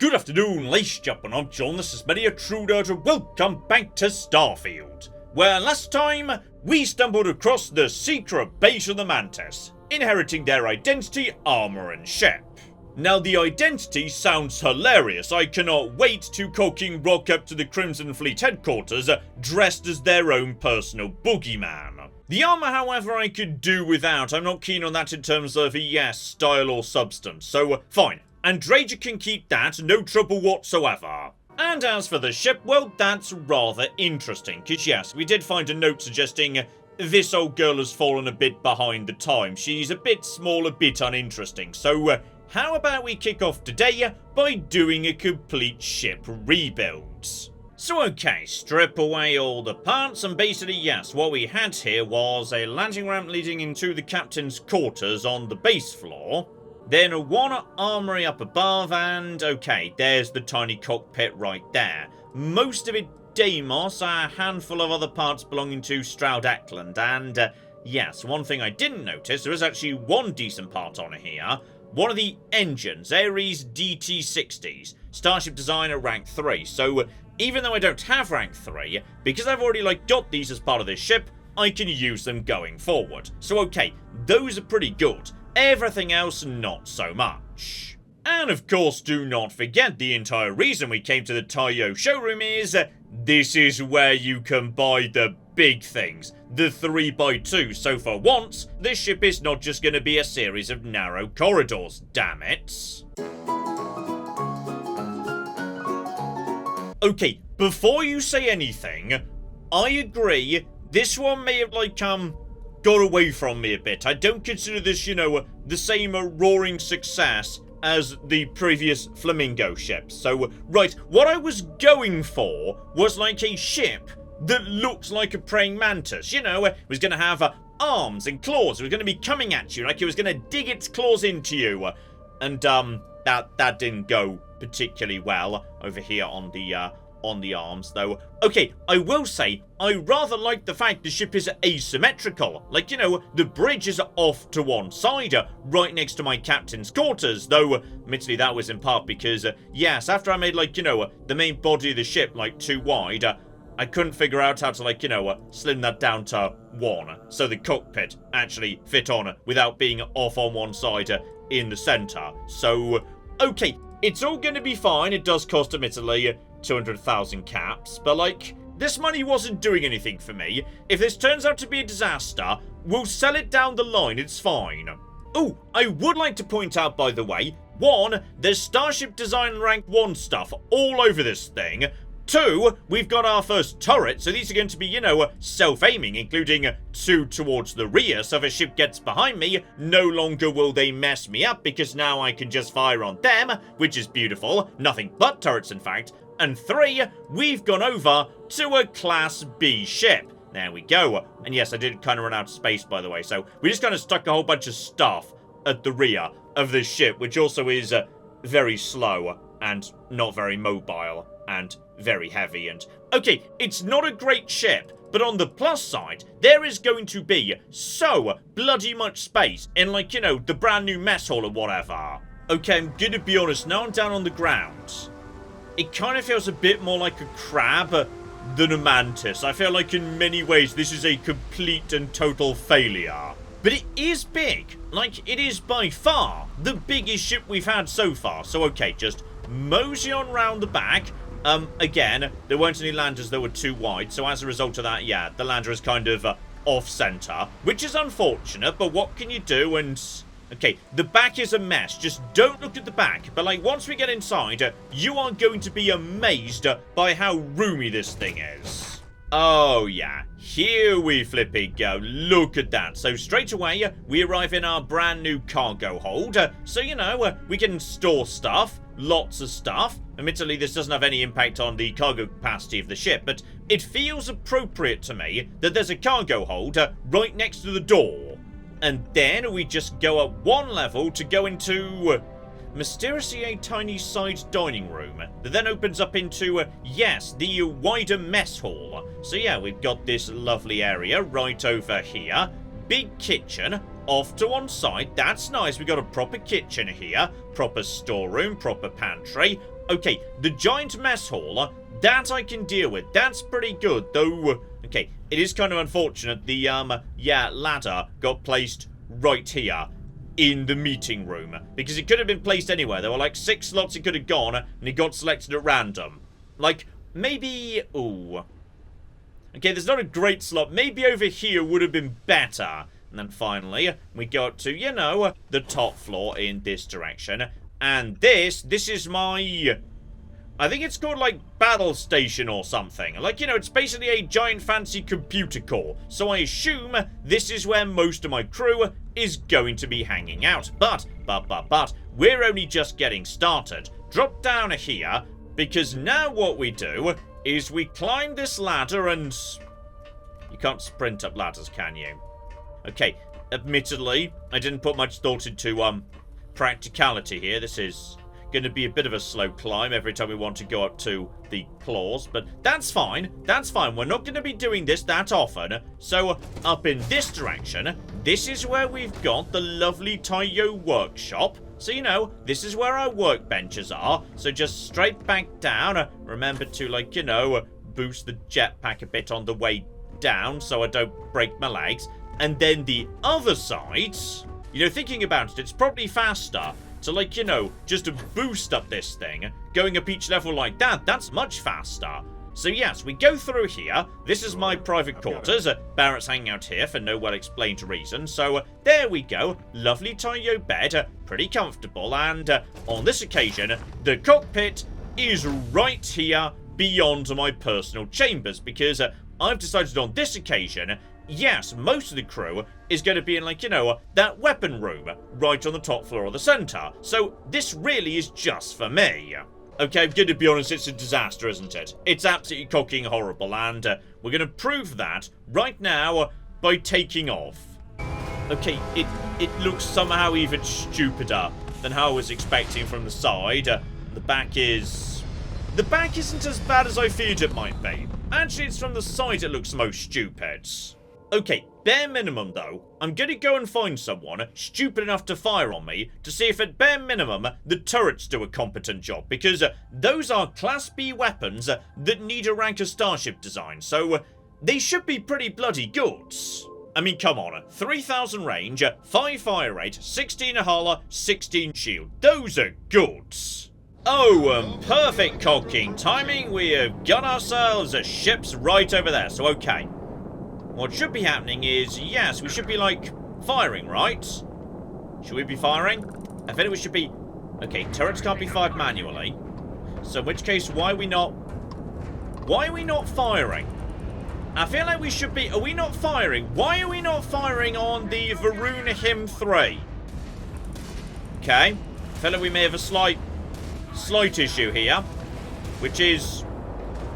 Good afternoon, ladies and gentlemen, I'm John, this is Media Truder, and welcome back to Starfield, where last time we stumbled across the secret base of the Mantis, inheriting their identity, armor and ship. Now the identity sounds hilarious, I cannot wait to King rock up to the Crimson Fleet headquarters dressed as their own personal boogeyman. The armor, however, I could do without. I'm not keen on that in terms of, yes, style or substance, so fine. Andreja can keep that, no trouble whatsoever. And as for the ship, well, that's rather interesting, because yes, we did find a note suggesting this old girl has fallen a bit behind the time. She's a bit small, a bit uninteresting, so how about we kick off today by doing a complete ship rebuild? So okay, strip away all the parts, and basically yes, what we had here was a landing ramp leading into the captain's quarters on the base floor, then one armory up above, and okay, there's the tiny cockpit right there. Most of it Deimos, a handful of other parts belonging to Stroud Eklund, and yes, one thing I didn't notice, there is actually one decent part on here. One of the engines, Ares DT60s, Starship Designer rank 3, so even though I don't have rank 3, because I've already got these as part of this ship, I can use them going forward. So okay, those are pretty good. Everything else, not so much. And of course, do not forget the entire reason we came to the Taiyo showroom is, this is where you can buy the big things, the 3x2, so for once, this ship is not just going to be a series of narrow corridors, damn it. Okay, before you say anything, I agree, this one may have got away from me a bit. I don't consider this, the same roaring success as the previous Flamingo ships. So, right, what I was going for was a ship that looked like a praying mantis. It was going to have arms and claws. It was going to be coming at you, it was going to dig its claws into you. And that didn't go particularly well over here on the arms, though. Okay, I will say, I rather like the fact the ship is asymmetrical. The bridge is off to one side, right next to my captain's quarters, though, admittedly, that was in part because, yes, after I made, the main body of the ship, too wide, I couldn't figure out how to, slim that down to 1, so the cockpit actually fit on without being off on one side in the center. So, okay, it's all gonna be fine. It does cost, admittedly, 200,000 caps, but this money wasn't doing anything for me. If this turns out to be a disaster, we'll sell it down the line, it's fine. Oh, I would like to point out, by the way, 1, there's Starship Design rank 1 stuff all over this thing. 2, we've got our first turret, so these are going to be, self-aiming, including 2 towards the rear, so if a ship gets behind me, no longer will they mess me up, because now I can just fire on them, which is beautiful, nothing but turrets in fact. And 3, we've gone over to a Class B ship. There we go. And yes, I did kind of run out of space, by the way, so we just kind of stuck a whole bunch of stuff at the rear of this ship, which also is very slow and not very mobile and very heavy. And okay, it's not a great ship, but on the plus side, there is going to be so bloody much space in, the brand new mess hall or whatever. Okay, I'm gonna be honest, now I'm down on the ground. It kind of feels a bit more like a crab than a mantis. I feel like in many ways this is a complete and total failure. But it is big. It is by far the biggest ship we've had so far. So okay, just mosey on round the back. Again, there weren't any landers that were too wide. So as a result of that, yeah, the lander is kind of off-center, which is unfortunate, but what can you do? And okay, the back is a mess. Just don't look at the back. But once we get inside, you are going to be amazed by how roomy this thing is. Oh yeah, here we flipping go. Look at that. So straight away, we arrive in our brand new cargo hold. So, we can store stuff, lots of stuff. Admittedly, this doesn't have any impact on the cargo capacity of the ship, but it feels appropriate to me that there's a cargo hold right next to the door. And then we just go up 1 level to go into, mysteriously, a tiny side dining room that then opens up into, yes, the wider mess hall. So yeah, we've got this lovely area right over here. Big kitchen, off to one side. That's nice. We've got a proper kitchen here, proper storeroom, proper pantry. Okay, the giant mess hall, that I can deal with. That's pretty good, though. Okay, it is kind of unfortunate the, ladder got placed right here in the meeting room. Because it could have been placed anywhere. There were like 6 slots it could have gone, and it got selected at random. Like, maybe... Ooh. Okay, there's not a great slot. Maybe over here would have been better. And then finally, we got to, you know, the top floor in this direction. And this is my... I think it's called, like, battle station or something. Like, you know, it's basically a giant fancy computer core. So I assume this is where most of my crew is going to be hanging out. But, we're only just getting started. Drop down here, because now what we do is we climb this ladder and... You can't sprint up ladders, can you? Okay, admittedly, I didn't put much thought into, practicality here. This is going to be a bit of a slow climb every time we want to go up to the claws, but that's fine. That's fine. We're not going to be doing this that often. So, up in this direction, this is where we've got the lovely Taiyo workshop. So, you know, this is where our workbenches are. So, just straight back down. Remember to, like, you know, boost the jetpack a bit on the way down so I don't break my legs. And then the other side, you know, thinking about it, it's probably faster to, like, you know, just to boost up this thing. Going up each level like that, that's much faster. So yes, we go through here. This is my private quarters. Barrett's hanging out here for no well-explained reason. So there we go. Lovely Taiyo bed. Pretty comfortable. And on this occasion, the cockpit is right here beyond my personal chambers. Because I've decided on this occasion... Yes, most of the crew is going to be in, like, you know, that weapon room right on the top floor of the center. So this really is just for me. Okay, I'm going to be honest, it's a disaster, isn't it? It's absolutely cocking horrible, and we're going to prove that right now by taking off. Okay, it looks somehow even stupider than how I was expecting from the side. The back isn't as bad as I feared it might be. Actually, it's from the side it looks most stupid. Okay, bare minimum though, I'm gonna go and find someone stupid enough to fire on me to see if at bare minimum the turrets do a competent job, because those are Class B weapons that need a rank of Starship design, so they should be pretty bloody good. I mean, come on, 3,000 range, 5 fire rate, 16 hull, 16 shield, those are good. Oh, perfect cocking timing, we have got ourselves ships right over there, so okay. What should be happening is, yes, we should be, like, firing, right? Should we be firing? I think we should be... Okay, turrets can't be fired manually. So in which case, why are we not... Why are we not firing? I feel like we should be... Are we not firing? Why are we not firing on the Varun Him 3? Okay. I feel like we may have a slight issue here. Which is...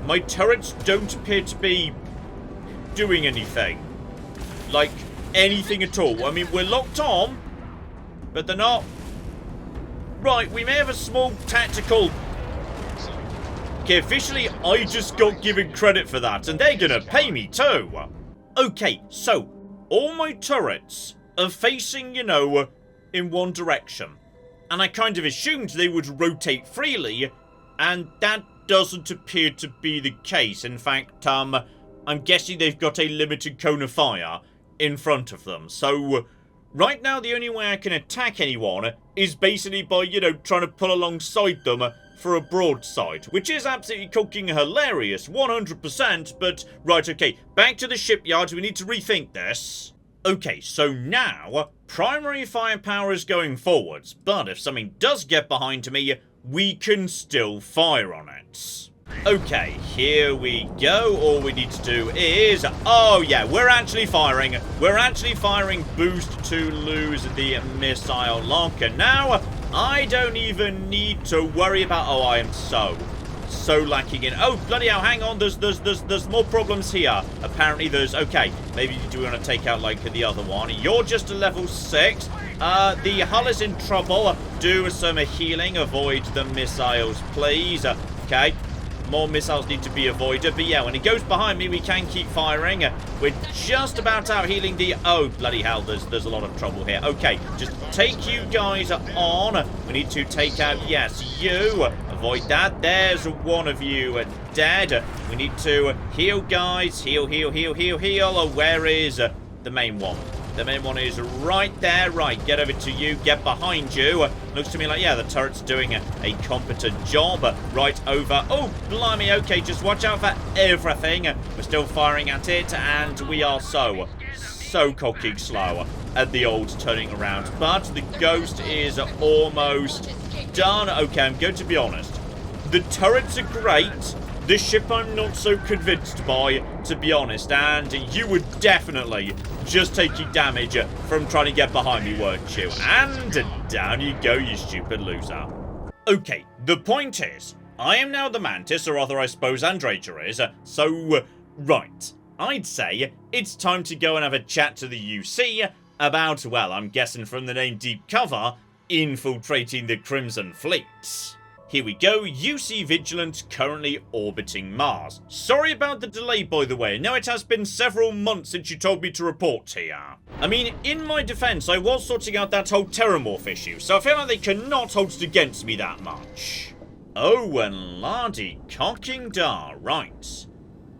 My turrets don't appear to be... doing anything. Like, anything at all. I mean, we're locked on, but they're not. Right, we may have a small tactical... Okay, officially, I just got given credit for that, and they're gonna pay me too. Okay, so, all my turrets are facing, you know, in one direction. And I kind of assumed they would rotate freely, and that doesn't appear to be the case. In fact, I'm guessing they've got a limited cone of fire in front of them. So, right now the only way I can attack anyone is basically by, you know, trying to pull alongside them for a broadside. Which is absolutely cooking hilarious, 100%, but... Right, okay, back to the shipyard, we need to rethink this. Okay, so now, primary firepower is going forwards, but if something does get behind me, we can still fire on it. Okay, here we go. All we need to do is... Oh, yeah, we're actually firing. We're actually firing boost to lose the missile locker. Now, I don't even need to worry about... Oh, I am so lacking in... Oh, bloody hell, hang on. There's more problems here. Apparently there's... Okay, maybe do we want to take out, like, the other one? You're just a level 6. The hull is in trouble. Do some healing. Avoid the missiles, please. Okay. More missiles need to be avoided. But yeah, when it goes behind me, we can keep firing. We're just about out healing the... Oh, bloody hell, there's a lot of trouble here. Okay, just take you guys on. We need to take out, yes, you. avoid that. There's one of you dead. We need to heal, guys. Heal. Where is the main one? The main one is right there. Right, get over to you. Get behind you. Looks to me like, yeah, the turret's doing a competent job. Right over. Oh, blimey. Okay, just watch out for everything. We're still firing at it, and we are so cocking slow at the old turning around. But the ghost is almost done. Okay, I'm going to be honest. The turrets are great. This ship I'm not so convinced by, to be honest. And you were definitely just taking damage from trying to get behind me, weren't you? And down you go, you stupid loser. Okay, the point is, I am now the Mantis, or rather I suppose Andreja is. So, right. I'd say it's time to go and have a chat to the UC about, well, I'm guessing from the name Deep Cover, infiltrating the Crimson Fleet. Here we go, UC Vigilant currently orbiting Mars. Sorry about the delay, by the way. No, it has been several months since you told me to report here. I mean, in my defense, I was sorting out that whole Terramorph issue, so I feel like they cannot hold it against me that much. Oh, and Lardy cocking dar, right.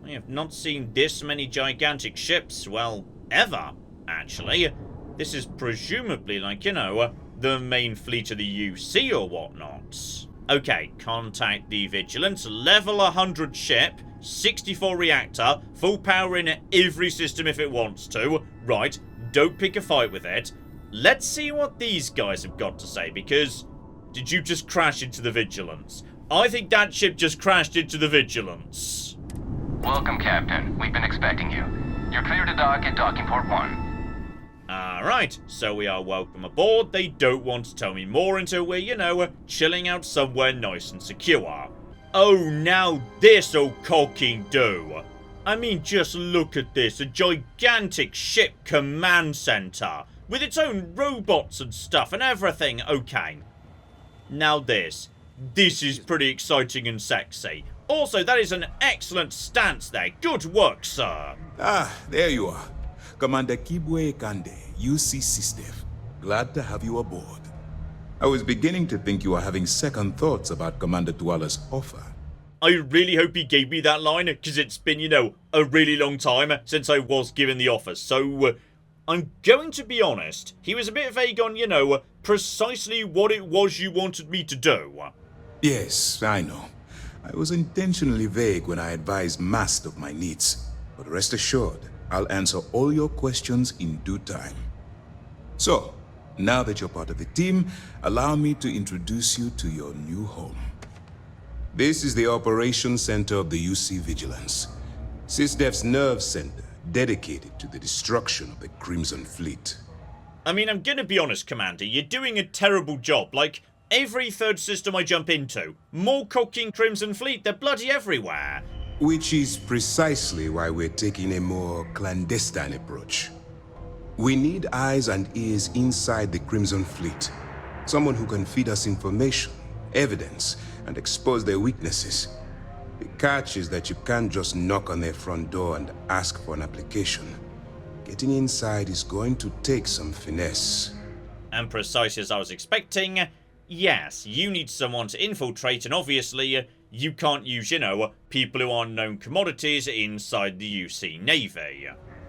I have not seen this many gigantic ships, well, ever, actually. This is presumably like, you know, the main fleet of the UC or whatnot. Okay, contact the Vigilance, level 100 ship, 64 reactor, full power in every system if it wants to. Right, don't pick a fight with it. Let's see what these guys have got to say, because did you just crash into the Vigilance? I think that ship just crashed into the Vigilance. Welcome, Captain. We've been expecting you. You're clear to dock at docking port 1. Alright, so we are welcome aboard. They don't want to tell me more until we're, you know, chilling out somewhere nice and secure. Oh, now this'll cocking do. I mean, just look at this. A gigantic ship command center with its own robots and stuff and everything. Okay. Now this is pretty exciting and sexy. Also, that is an excellent stance there. Good work, sir. Ah, there you are. Commander Kibwe Kande, UC SysDef. Glad to have you aboard. I was beginning to think you were having second thoughts about Commander Tuala's offer. I really hope he gave me that line, because it's been, you know, a really long time since I was given the offer. So, I'm going to be honest. He was a bit vague on, you know, precisely what it was you wanted me to do. Yes, I know. I was intentionally vague when I advised Mast of my needs. But rest assured, I'll answer all your questions in due time. So, now that you're part of the team, allow me to introduce you to your new home. This is the Operations Center of the UC Vigilance, SysDef's nerve center dedicated to the destruction of the Crimson Fleet. I mean, I'm gonna be honest, Commander, you're doing a terrible job. Like, every third system I jump into, more cocking Crimson Fleet, they're bloody everywhere. Which is precisely why we're taking a more clandestine approach. We need eyes and ears inside the Crimson Fleet. Someone who can feed us information, evidence, and expose their weaknesses. The catch is that you can't just knock on their front door and ask for an application. Getting inside is going to take some finesse. And precisely as I was expecting, yes, you need someone to infiltrate, and obviously, you can't use, you know, people who aren't known commodities inside the UC Navy.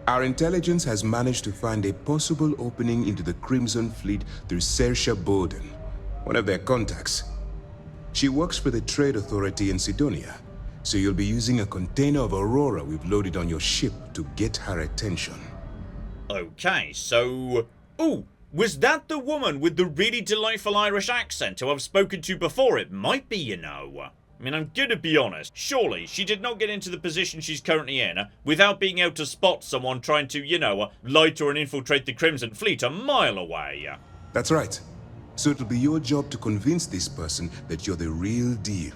Our intelligence has managed to find a possible opening into the Crimson Fleet through Saoirse Bowden, one of their contacts. She works for the Trade Authority in Sidonia, so you'll be using a container of Aurora we've loaded on your ship to get her attention. Okay, so... Ooh, was that the woman with the really delightful Irish accent who I've spoken to before? It might be, you know. I mean, I'm gonna be honest. Surely, she did not get into the position she's currently in without being able to spot someone trying to, you know, lie to her and infiltrate the Crimson Fleet a mile away. That's right. So it'll be your job to convince this person that you're the real deal.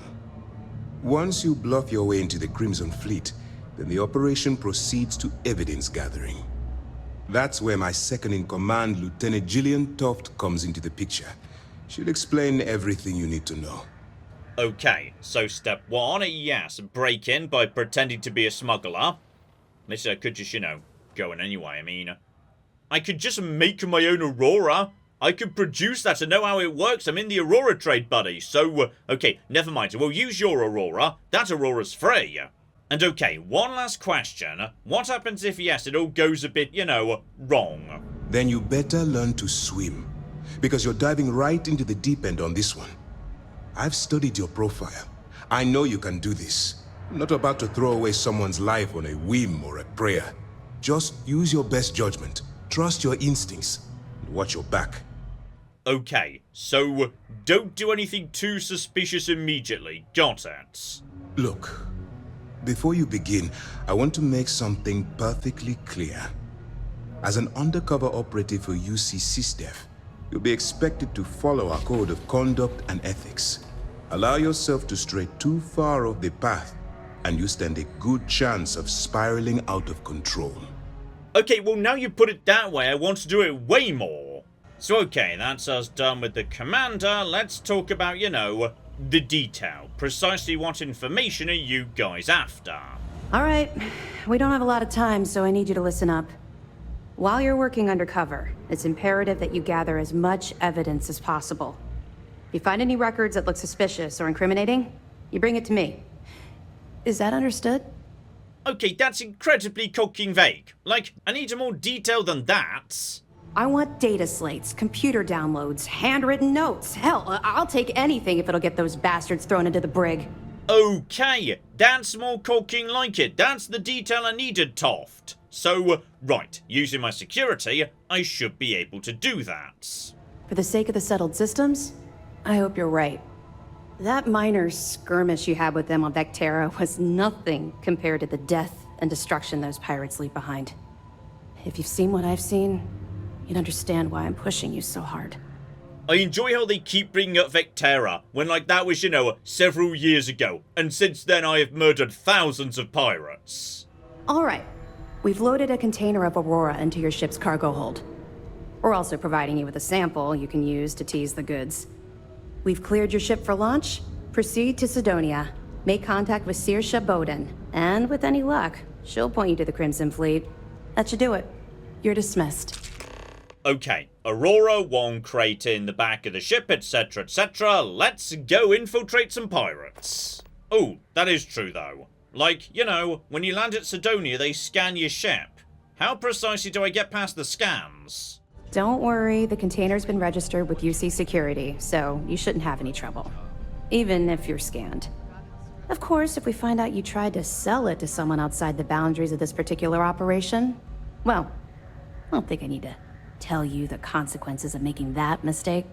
Once you bluff your way into the Crimson Fleet, then the operation proceeds to evidence gathering. That's where my second-in-command, Lieutenant Gillian Toft, comes into the picture. She'll explain everything you need to know. Okay, so step one, yes, break in by pretending to be a smuggler. Listen, I could just, you know, go in anyway. I mean, I could just make my own Aurora. I could produce that and know how it works. I'm in the Aurora trade, buddy. So, okay, never mind. We'll use your Aurora. That Aurora's free. And okay, one last question. What happens if, yes, it all goes a bit, wrong? Then you better learn to swim, because you're diving right into the deep end on this one. I've studied your profile. I know you can do this. I'm not about to throw away someone's life on a whim or a prayer. Just use your best judgment, trust your instincts, and watch your back. Okay, so don't do anything too suspicious immediately. Got it? Look, before you begin, I want to make something perfectly clear. As an undercover operative for UC SysDef, you'll be expected to follow our code of conduct and ethics. Allow yourself to stray too far off the path, and you stand a good chance of spiraling out of control. Okay, well now you put it that way, I want to do it way more. So okay, that's us done with the commander. Let's talk about, the detail. Precisely what information are you guys after? Alright, we don't have a lot of time, so I need you to listen up. While you're working undercover, it's imperative that you gather as much evidence as possible. If you find any records that look suspicious or incriminating, you bring it to me. Is that understood? Okay, that's incredibly cocking vague. Like, I need more detail than that. I want data slates, computer downloads, handwritten notes. Hell, I'll take anything if it'll get those bastards thrown into the brig. Okay, that's more cocking like it. That's the detail I needed, Toft. So, right, using my security, I should be able to do that. For the sake of the settled systems, I hope you're right. That minor skirmish you had with them on Vectera was nothing compared to the death and destruction those pirates leave behind. If you've seen what I've seen, you'd understand why I'm pushing you so hard. I enjoy how they keep bringing up Vectera, when that was, several years ago, and since then I have murdered thousands of pirates. Alright, we've loaded a container of Aurora into your ship's cargo hold. We're also providing you with a sample you can use to tease the goods. We've cleared your ship for launch. Proceed to Sidonia. Make contact with Seer Shipbuilding, and with any luck, she'll point you to the Crimson Fleet. That should do it. You're dismissed. Okay, Aurora, one crate in the back of the ship, etc, etc. Let's go infiltrate some pirates. Oh, that is true though. When you land at Sidonia, they scan your ship. How precisely do I get past the scans? Don't worry, the container's been registered with UC Security, so you shouldn't have any trouble. Even if you're scanned. Of course, if we find out you tried to sell it to someone outside the boundaries of this particular operation, well, I don't think I need to tell you the consequences of making that mistake.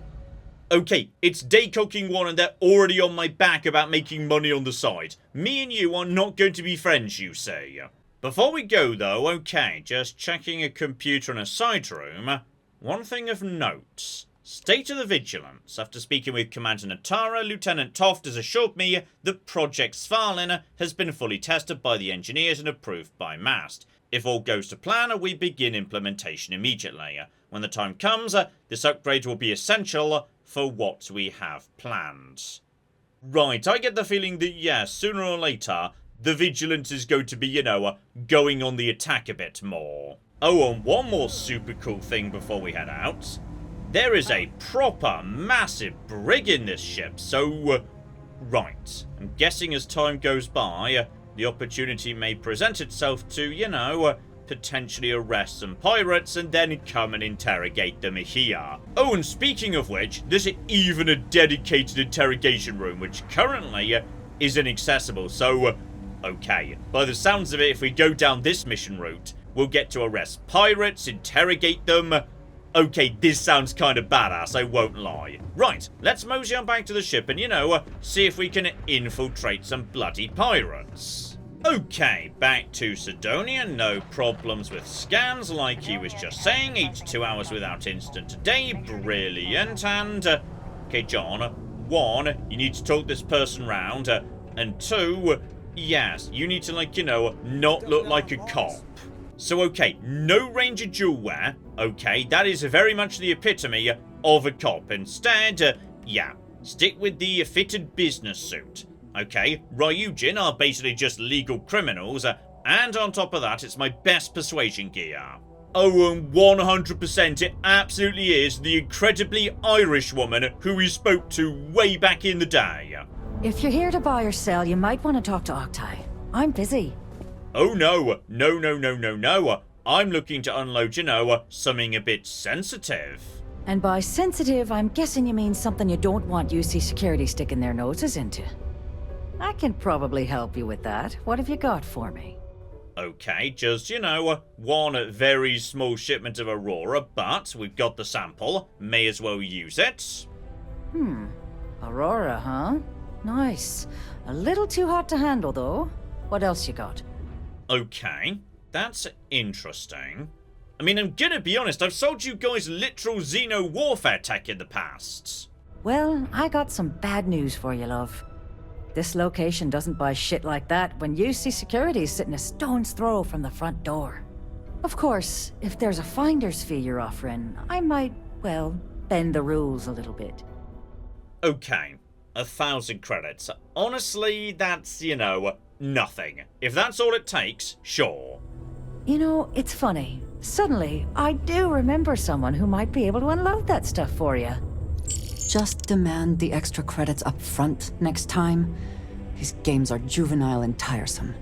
Okay, it's day cooking one and they're already on my back about making money on the side. Me and you are not going to be friends, you say. Before we go though, okay, just checking a computer in a side room. One thing of note. State of the Vigilance. After speaking with Commander Natara, Lieutenant Toft has assured me that Project Svalin has been fully tested by the engineers and approved by MAST. If all goes to plan, we begin implementation immediately. When the time comes, this upgrade will be essential for what we have planned. Right, I get the feeling that, yes, sooner or later, the Vigilance is going to be, going on the attack a bit more. Oh, and one more super cool thing before we head out. There is a proper massive brig in this ship, so... right. I'm guessing as time goes by, the opportunity may present itself to, potentially arrest some pirates and then come and interrogate them here. Oh, and speaking of which, there's even a dedicated interrogation room, which currently is inaccessible, so... okay, by the sounds of it, if we go down this mission route, we'll get to arrest pirates, interrogate them. Okay, this sounds kind of badass, I won't lie. Right, let's mosey on back to the ship and, see if we can infiltrate some bloody pirates. Okay, back to Sidonia, no problems with scans like he was just saying. 82 hours without incident today, brilliant. And, okay, John, 1, you need to talk this person round, and 2, yes, you need to, not look like a cop. So, okay, no Ranger jewel wear. Okay, that is very much the epitome of a cop. Instead, yeah, stick with the fitted business suit. Okay, Ryujin are basically just legal criminals, and on top of that, it's my best persuasion gear. Oh, and 100% it absolutely is the incredibly Irish woman who we spoke to way back in the day. If you're here to buy or sell, you might want to talk to Octai. I'm busy. Oh no, no. I'm looking to unload, something a bit sensitive. And by sensitive, I'm guessing you mean something you don't want UC Security sticking their noses into. I can probably help you with that. What have you got for me? Okay, just, one very small shipment of Aurora, but we've got the sample. May as well use it. Aurora, huh? Nice. A little too hot to handle, though. What else you got? Okay, that's interesting. I mean, I'm gonna be honest, I've sold you guys literal Xeno warfare tech in the past. Well, I got some bad news for you, love. This location doesn't buy shit like that when UC Security is sitting a stone's throw from the front door. Of course, if there's a finder's fee you're offering, I might, well, bend the rules a little bit. Okay, 1,000 credits. Honestly, that's, nothing. If that's all it takes, sure. It's funny. Suddenly, I do remember someone who might be able to unload that stuff for you. Just demand the extra credits up front next time. These games are juvenile and tiresome.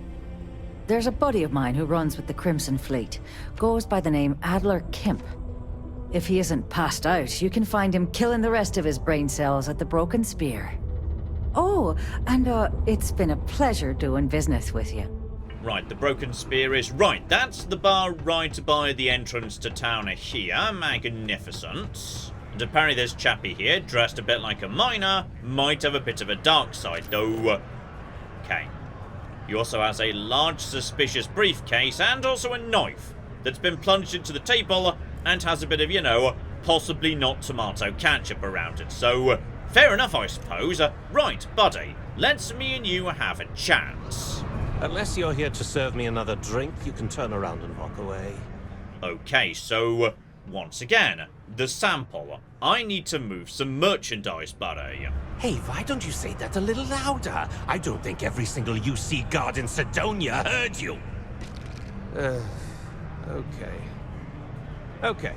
There's a buddy of mine who runs with the Crimson Fleet. Goes by the name Adler Kemp. If he isn't passed out, you can find him killing the rest of his brain cells at the Broken Spear. Oh, and it's been a pleasure doing business with you. Right, the Broken Spear is right. That's the bar right by the entrance to town here. Magnificent. And apparently this chappie here, dressed a bit like a miner, might have a bit of a dark side, though. Okay. He also has a large suspicious briefcase and also a knife that's been plunged into the table and has a bit of, possibly not tomato ketchup around it. So, fair enough, I suppose. Right, buddy, let's me and you have a chat. Unless you're here to serve me another drink, you can turn around and walk away. Okay, so, once again, the sample. I need to move some merchandise, buddy. Hey, why don't you say that a little louder? I don't think every single UC guard in Sidonia heard you. Okay.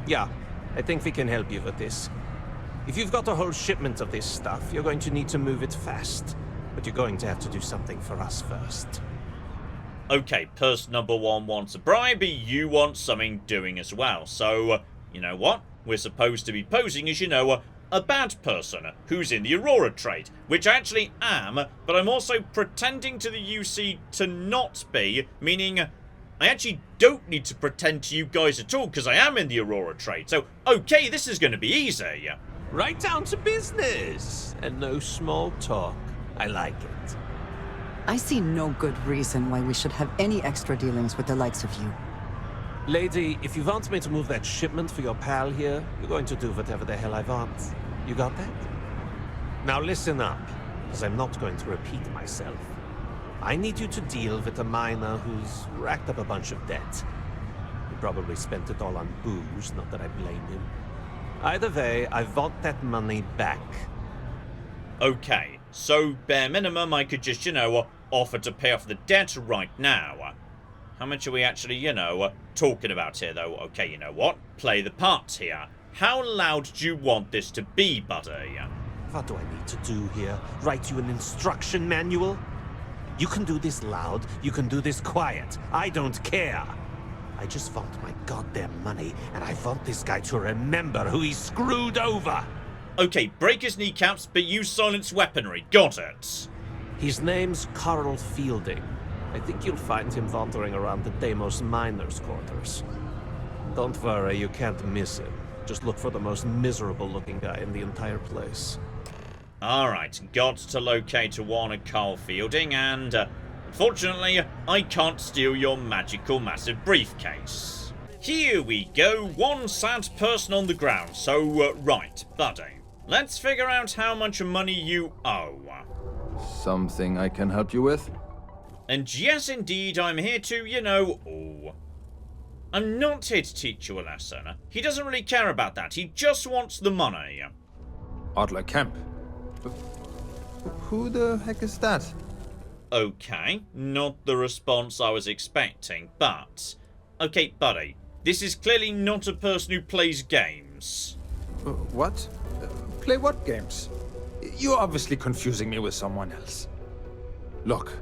Yeah, I think we can help you with this. If you've got a whole shipment of this stuff, you're going to need to move it fast. But you're going to have to do something for us first. Okay, person number one wants a bribe, you want something doing as well. So, you know what? We're supposed to be posing as, a bad person who's in the Aurora trade, which I actually am, but I'm also pretending to the UC to not be, meaning I actually don't need to pretend to you guys at all because I am in the Aurora trade. So, okay, this is going to be easy. Right down to business, and no small talk. I like it. I see no good reason why we should have any extra dealings with the likes of you. Lady, if you want me to move that shipment for your pal here, you're going to do whatever the hell I want. You got that? Now listen up, because I'm not going to repeat myself. I need you to deal with a miner who's racked up a bunch of debt. He probably spent it all on booze, not that I blame him. Either way, I want that money back. Okay, so bare minimum I could just, offer to pay off the debt right now. How much are we actually, talking about here, though? Okay, you know what? Play the parts here. How loud do you want this to be, buddy? What do I need to do here? Write you an instruction manual? You can do this loud, you can do this quiet. I don't care. I just want my goddamn money, and I want this guy to remember who he screwed over. Okay, break his kneecaps, but use silence weaponry. Got it. His name's Carl Fielding. I think you'll find him wandering around the Deimos miners' quarters. Don't worry, you can't miss him. Just look for the most miserable-looking guy in the entire place. Alright, got to locate one Carl Fielding, and unfortunately, I can't steal your magical massive briefcase. Here we go, one sad person on the ground. So, right, buddy, let's figure out how much money you owe. Something I can help you with? And yes, indeed, I'm here to, I'm not here to teach you a lesson. He doesn't really care about that. He just wants the money. Adler Kemp. Who the heck is that? Okay, not the response I was expecting, but... Okay, buddy, This is clearly not a person who plays games. What? Play what games? You're obviously confusing me with someone else. Look,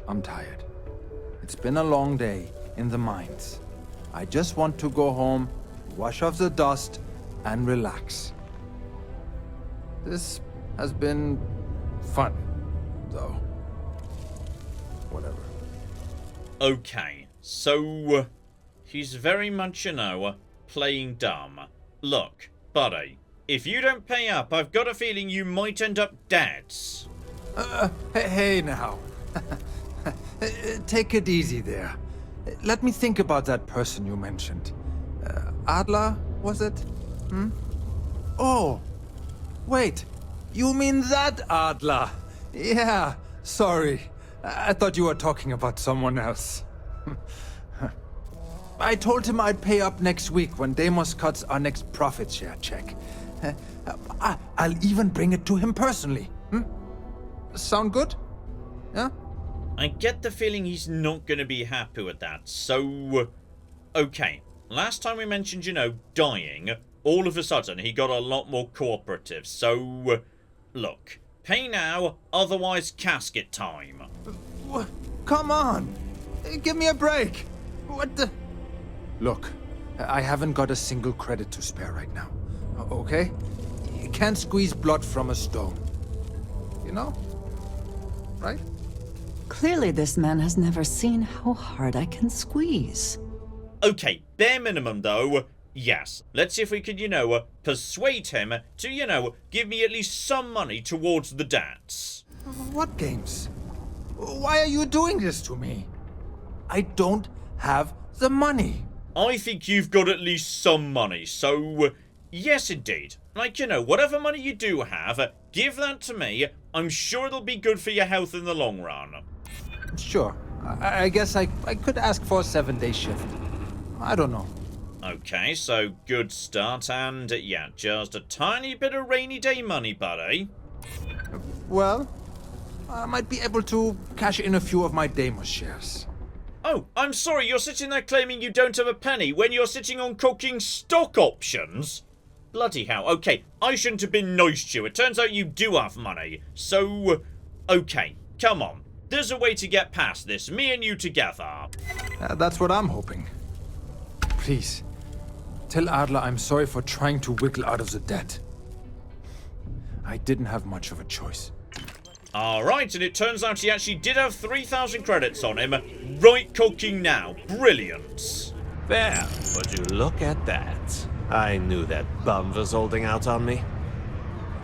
I'm tired. It's been a long day in the mines. I just want to go home, wash off the dust, and relax. This has been fun, though. Whatever. Okay, so he's very much, playing dumb. Look, buddy, if you don't pay up, I've got a feeling you might end up dead. Hey now. Take it easy there. Let me think about that person you mentioned. Adler, was it? Oh, wait. You mean that Adler? Yeah, sorry. I thought you were talking about someone else. I told him I'd pay up next week when Deimos cuts our next profit share check. I'll even bring it to him personally. Sound good? Yeah? I get the feeling he's not going to be happy with that, so... Okay, last time we mentioned, dying, all of a sudden he got a lot more cooperative, so... Look, pay now, otherwise casket time. Come on! Give me a break! What the... Look, I haven't got a single credit to spare right now, okay? You can't squeeze blood from a stone. You know? Right? Clearly this man has never seen how hard I can squeeze. Okay, bare minimum though, yes. Let's see if we can, persuade him to, give me at least some money towards the debts. What games? Why are you doing this to me? I don't have the money. I think you've got at least some money, so yes indeed. Like, whatever money you do have, give that to me. I'm sure it'll be good for your health in the long run. Sure. I guess I could ask for a 7-day shift. I don't know. Okay, so good start, and yeah, just a tiny bit of rainy day money, buddy. Well, I might be able to cash in a few of my Deimos shares. Oh, I'm sorry, you're sitting there claiming you don't have a penny when you're sitting on cooking stock options? Bloody hell. Okay, I shouldn't have been nice to you. It turns out you do have money. So, okay, come on. There's a way to get past this, me and you together. That's what I'm hoping. Please, tell Adler I'm sorry for trying to wiggle out of the debt. I didn't have much of a choice. Alright, and it turns out he actually did have 3,000 credits on him. Right cooking now. Brilliant. There, would you look at that? I knew that bum was holding out on me.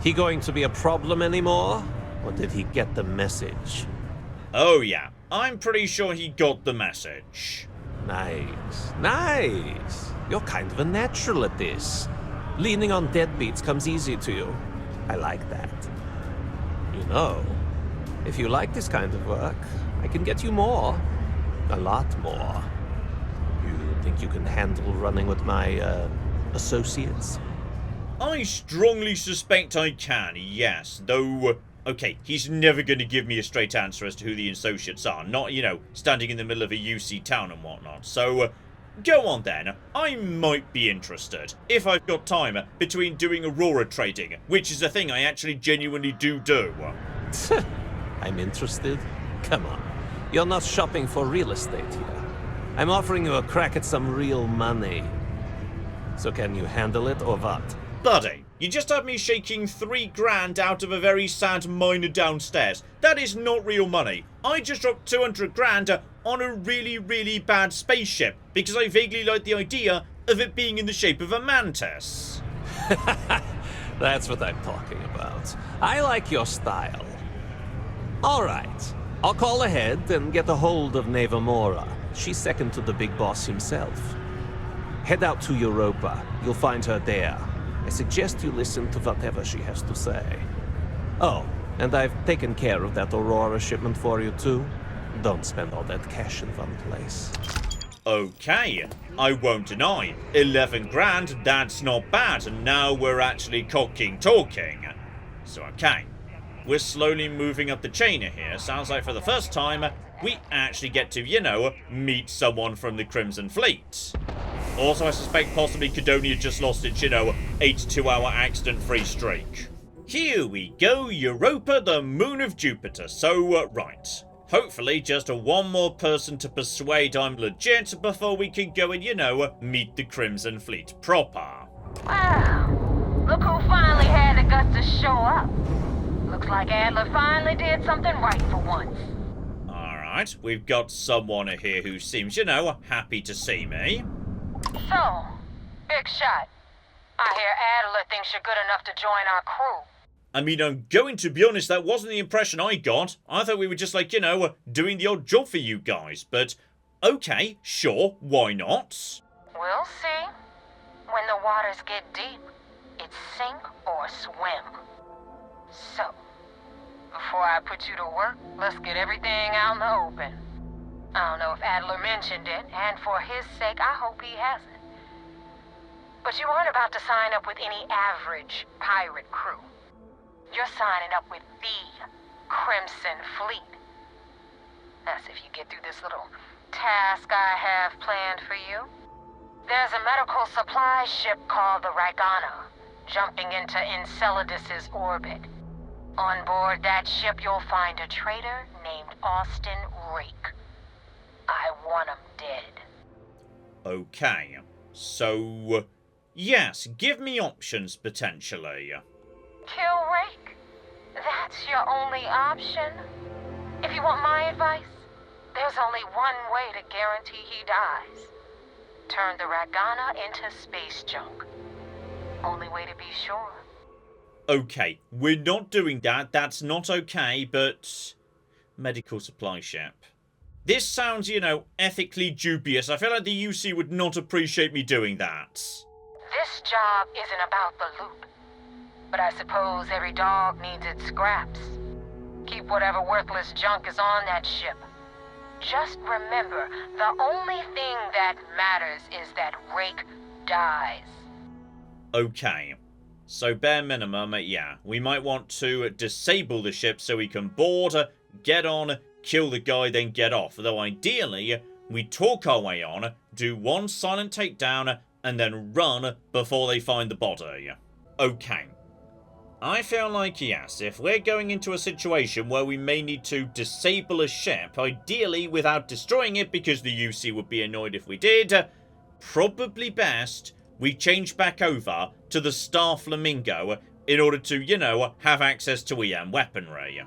He going to be a problem anymore? Or did he get the message? Oh yeah, I'm pretty sure he got the message. Nice, nice. You're kind of a natural at this. Leaning on deadbeats comes easy to you. I like that. You know, if you like this kind of work, I can get you more. A lot more. You think you can handle running with my, associates? I strongly suspect I can, yes, though... Okay, he's never going to give me a straight answer as to who the associates are. Not, standing in the middle of a UC town and whatnot. So, go on then. I might be interested. If I've got time between doing Aurora trading, which is a thing I actually genuinely do. I'm interested? Come on. You're not shopping for real estate here. I'm offering you a crack at some real money. So can you handle it or what? Buddy, you just had me shaking 3 grand out of a very sad miner downstairs. That is not real money. I just dropped 200 grand on a really, really bad spaceship because I vaguely like the idea of it being in the shape of a mantis. That's what I'm talking about. I like your style. Alright, I'll call ahead and get a hold of Neva Mora. She's second to the big boss himself. Head out to Europa. You'll find her there. I suggest you listen to whatever she has to say. Oh, and I've taken care of that Aurora shipment for you too. Don't spend all that cash in one place. Okay, I won't deny. 11 grand, that's not bad, and now we're actually talking. So okay, we're slowly moving up the chain here. Sounds like for the first time, we actually get to, meet someone from the Crimson Fleet. Also, I suspect possibly Cadonia just lost its, 82-hour accident-free streak. Here we go, Europa, the moon of Jupiter. So, right. Hopefully, just one more person to persuade I'm legit before we can go and, meet the Crimson Fleet proper. Wow. Look who finally had the guts to show up. Looks like Adler finally did something right for once. Alright, we've got someone here who seems, happy to see me. So, big shot. I hear Adler thinks you're good enough to join our crew. I mean, I'm going to be honest, that wasn't the impression I got. I thought we were just like, doing the odd job for you guys. But, okay, sure, why not? We'll see. When the waters get deep, it's sink or swim. So, before I put you to work, let's get everything out in the open. I don't know if Adler mentioned it, and for his sake, I hope he hasn't. But you aren't about to sign up with any average pirate crew. You're signing up with the Crimson Fleet. That's if you get through this little task I have planned for you. There's a medical supply ship called the Ragana, jumping into Enceladus's orbit. On board that ship, you'll find a traitor named Austin Rake. I want him dead. Okay, so, yes, give me options, potentially. Kill Rake? That's your only option? If you want my advice, there's only one way to guarantee he dies. Turn the Ragana into space junk. Only way to be sure. Okay, we're not doing that. That's not okay, but... medical supply ship. This sounds, ethically dubious. I feel like the UC would not appreciate me doing that. This job isn't about the loot. But I suppose every dog needs its scraps. Keep whatever worthless junk is on that ship. Just remember, the only thing that matters is that Rake dies. Okay. So bare minimum, yeah. We might want to disable the ship so we can board, get on, kill the guy, then get off. Though ideally, we talk our way on, do one silent takedown, and then run before they find the body. Okay. I feel like, yes, if we're going into a situation where we may need to disable a ship, ideally without destroying it because the UC would be annoyed if we did, probably best we change back over to the Star Flamingo in order to, have access to EM weaponry.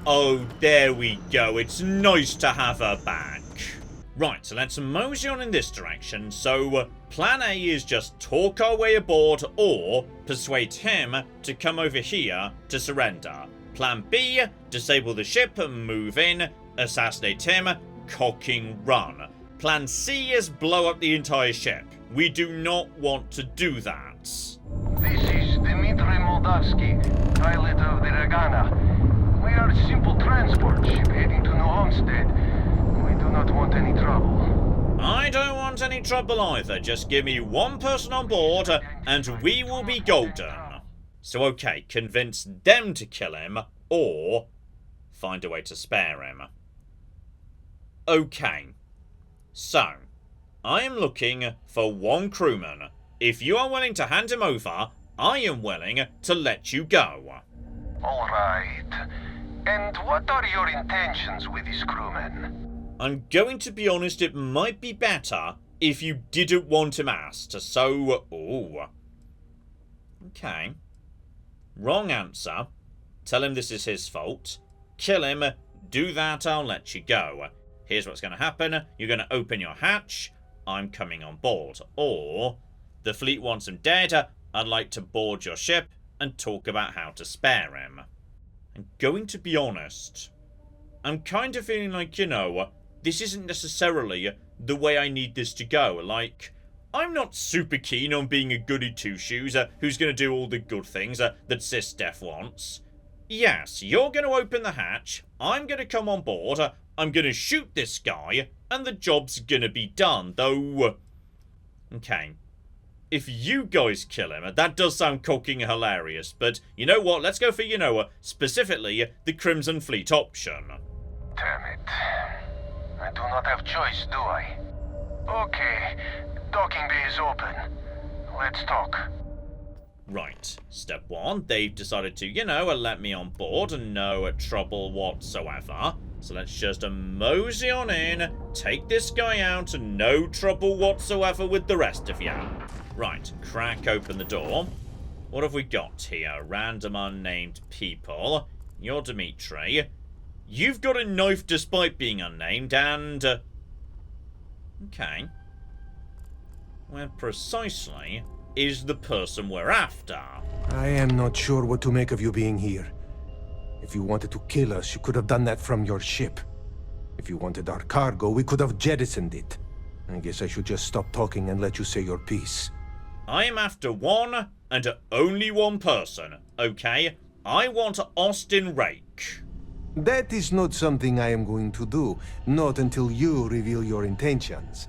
Oh, there we go. It's nice to have her back. Right, so let's mosey on in this direction. So, plan A is just talk our way aboard or persuade him to come over here to surrender. Plan B, disable the ship, move in, assassinate him, cocking run. Plan C is blow up the entire ship. We do not want to do that. This is Dmitry Moldavsky, pilot of the Ragana. We are a simple transport ship heading to New Homestead. We do not want any trouble. I don't want any trouble either. Just give me one person on board and we will be golden. So okay, convince them to kill him or find a way to spare him. Okay. So, I am looking for one crewman. If you are willing to hand him over, I am willing to let you go. Alright. And what are your intentions with this crewman? I'm going to be honest, it might be better if you didn't want him asked. So, ooh. Okay. Wrong answer. Tell him this is his fault. Kill him. Do that, I'll let you go. Here's what's going to happen. You're going to open your hatch. I'm coming on board. Or, the fleet wants him dead. I'd like to board your ship and talk about how to spare him. I'm going to be honest. I'm kind of feeling like, this isn't necessarily the way I need this to go. Like, I'm not super keen on being a goody two-shoes who's going to do all the good things that SysDef wants. Yes, you're going to open the hatch. I'm going to come on board. I'm going to shoot this guy. And the job's going to be done. Though, okay. If you guys kill him, that does sound cocking hilarious. But you know what? Let's go for, specifically the Crimson Fleet option. Damn it. I do not have choice, do I? Okay, Docking bay is open. Let's talk. Right. Step one, they've decided to, let me on board and no trouble whatsoever. So let's just mosey on in, take this guy out, and no trouble whatsoever with the rest of you. Right, crack open the door. What have we got here? Random unnamed people. You're Dimitri. You've got a knife despite being unnamed, and... okay. Where precisely is the person we're after? I am not sure what to make of you being here. If you wanted to kill us, you could have done that from your ship. If you wanted our cargo, we could have jettisoned it. I guess I should just stop talking and let you say your piece. I'm after one and only one person, okay? I want Austin Rake. That is not something I am going to do, not until you reveal your intentions.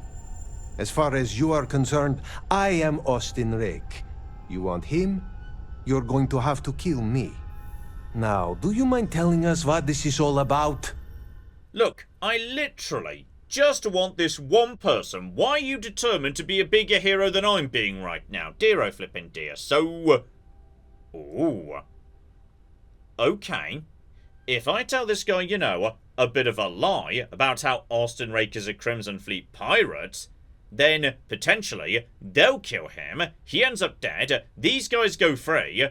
As far as you are concerned, I am Austin Rake. You want him? You're going to have to kill me. Now, do you mind telling us what this is all about? Look, I literally just want this one person. Why are you determined to be a bigger hero than I'm being right now? Dear flippin' dear. So... ooh. Okay. If I tell this guy, a bit of a lie about how Austin Rake is a Crimson Fleet pirate, then, potentially, they'll kill him, he ends up dead, these guys go free.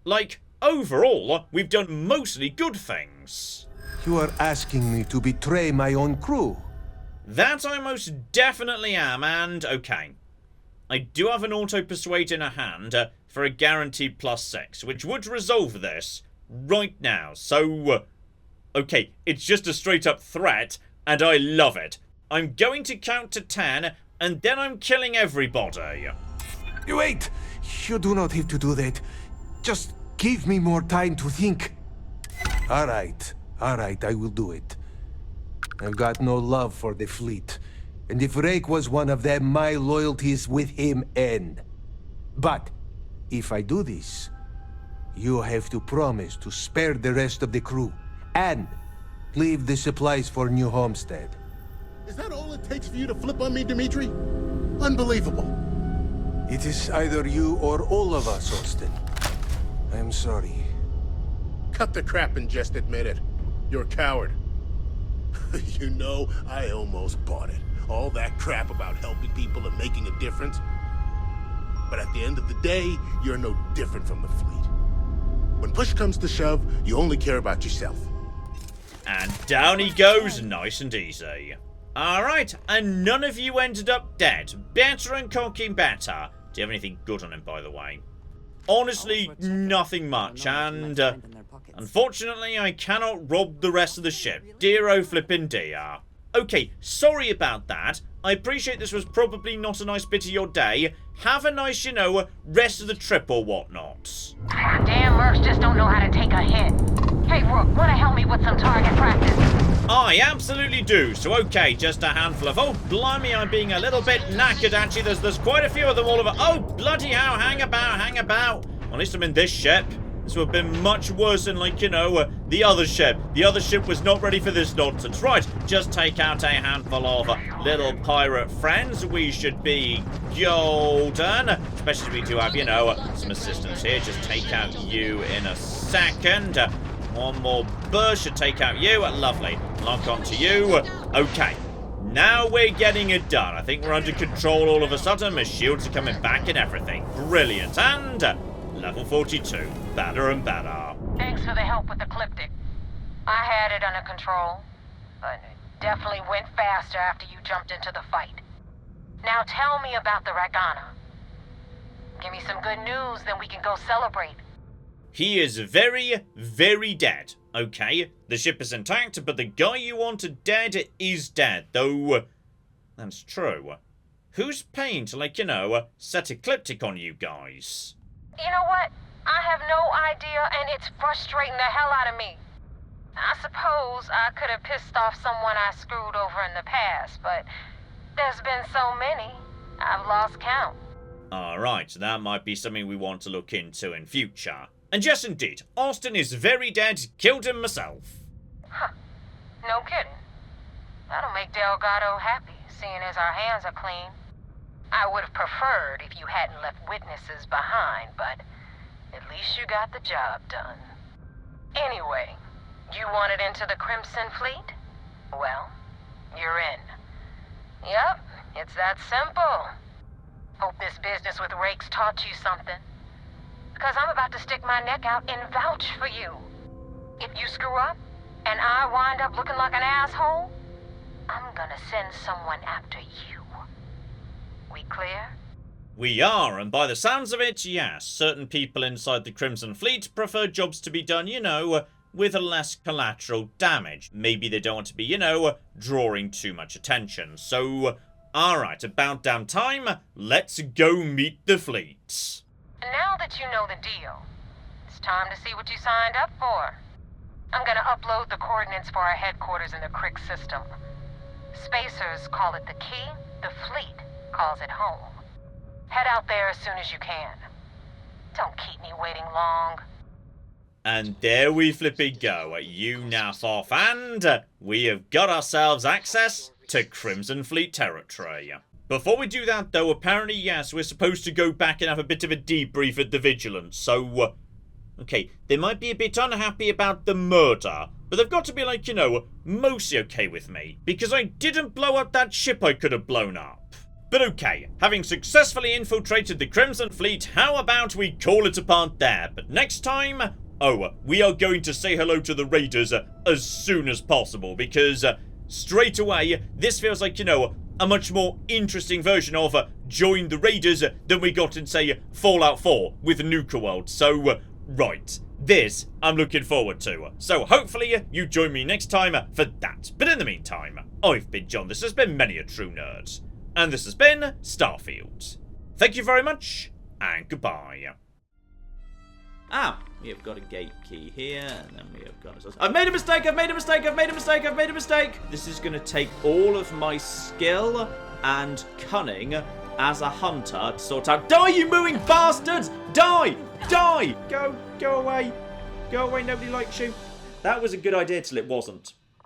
Like, overall, we've done mostly good things. You are asking me to betray my own crew. That I most definitely am, and okay. I do have an auto-persuade in a hand for a guaranteed +6, which would resolve this right now, so... okay, it's just a straight-up threat, and I love it. I'm going to count to 10, and then I'm killing everybody. Wait! You do not have to do that. Just give me more time to think. Alright, I will do it. I've got no love for the fleet. And if Rake was one of them, my loyalties with him end. But, if I do this, you have to promise to spare the rest of the crew. And leave the supplies for New Homestead. Is that all it takes for you to flip on me, Dimitri? Unbelievable. It is either you or all of us, Austin. I am sorry. Cut the crap and just admit it. You're a coward. I almost bought it. All that crap about helping people and making a difference. But at the end of the day, you're no different from the fleet. When push comes to shove, you only care about yourself. And down he goes, nice and easy. Alright, and none of you ended up dead. Better and conking better. Do you have anything good on him, by the way? Honestly, nothing much, and unfortunately, I cannot rob the rest of the ship. Dear flippin' dear. Okay, sorry about that. I appreciate this was probably not a nice bit of your day. Have a nice, rest of the trip or whatnot. Damn mercs just don't know how to take a hit. Hey, Rook, wanna help me with some target practice? I absolutely do. So, okay, just a handful of... oh, blimey, I'm being a little bit knackered, actually. There's quite a few of them all over... oh, bloody hell, hang about. At least I'm in this ship. This would have been much worse than, the other ship. The other ship was not ready for this nonsense. Right, just take out a handful of little pirate friends. We should be golden. Especially as we do have, some assistance here. Just take out you in a second. One more burst should take out you. Lovely. Lock onto you. Okay. Now we're getting it done. I think we're under control all of a sudden. My shields are coming back and everything. Brilliant. And level 42. Better and better. Thanks for the help with the Ecliptic. I had it under control, but it definitely went faster after you jumped into the fight. Now tell me about the Ragana. Give me some good news, then we can go celebrate. He is very, very dead, okay? The ship is intact, but the guy you wanted dead is dead, though that's true. Who's paying to, set Ecliptic on you guys? You know what? I have no idea, and it's frustrating the hell out of me. I suppose I could have pissed off someone I screwed over in the past, but there's been so many, I've lost count. Alright, that might be something we want to look into in future. And yes, indeed, Austin is very dead, killed him myself. Huh. No kidding. That'll make Delgado happy, seeing as our hands are clean. I would have preferred if you hadn't left witnesses behind, but at least you got the job done. Anyway, you wanted into the Crimson Fleet? Well, you're in. Yep, it's that simple. Hope this business with rakes taught you something. Because I'm about to stick my neck out and vouch for you. If you screw up, and I wind up looking like an asshole, I'm gonna send someone after you. We clear? We are, and by the sounds of it, yes, certain people inside the Crimson Fleet prefer jobs to be done, you know, with less collateral damage. Maybe they don't want to be, you know, drawing too much attention. So, alright, about damn time, let's go meet the fleet. Now that you know the deal, it's time to see what you signed up for. I'm gonna upload the coordinates for our headquarters in the Crick system. Spacers call it the key, the fleet calls it home. Head out there as soon as you can. Don't keep me waiting long. And there we flipping go, you naff off, and we have got ourselves access to Crimson Fleet territory. Before we do that, though, apparently, yes, we're supposed to go back and have a bit of a debrief at the Vigilance, so, okay, they might be a bit unhappy about the murder, but they've got to be, like, you know, mostly okay with me, because I didn't blow up that ship I could have blown up. But okay, having successfully infiltrated the Crimson Fleet, how about we call it a part there? But next time, we are going to say hello to the Raiders as soon as possible, because straight away, this feels like, you know, a much more interesting version of Join the Raiders than we got in, say, Fallout 4 with Nuka World. So, right, this I'm looking forward to. So hopefully you join me next time for that. But in the meantime, I've been John, this has been Many a True Nerd, and this has been Starfield. Thank you very much, and goodbye. We have got a gate key here, and then we have got... I've made a mistake, I've made a mistake, I've made a mistake, I've made a mistake! This is going to take all of my skill and cunning as a hunter to sort out... Die, you mooing bastards! Die! Die! Go away. Go away, nobody likes you. That was a good idea till it wasn't.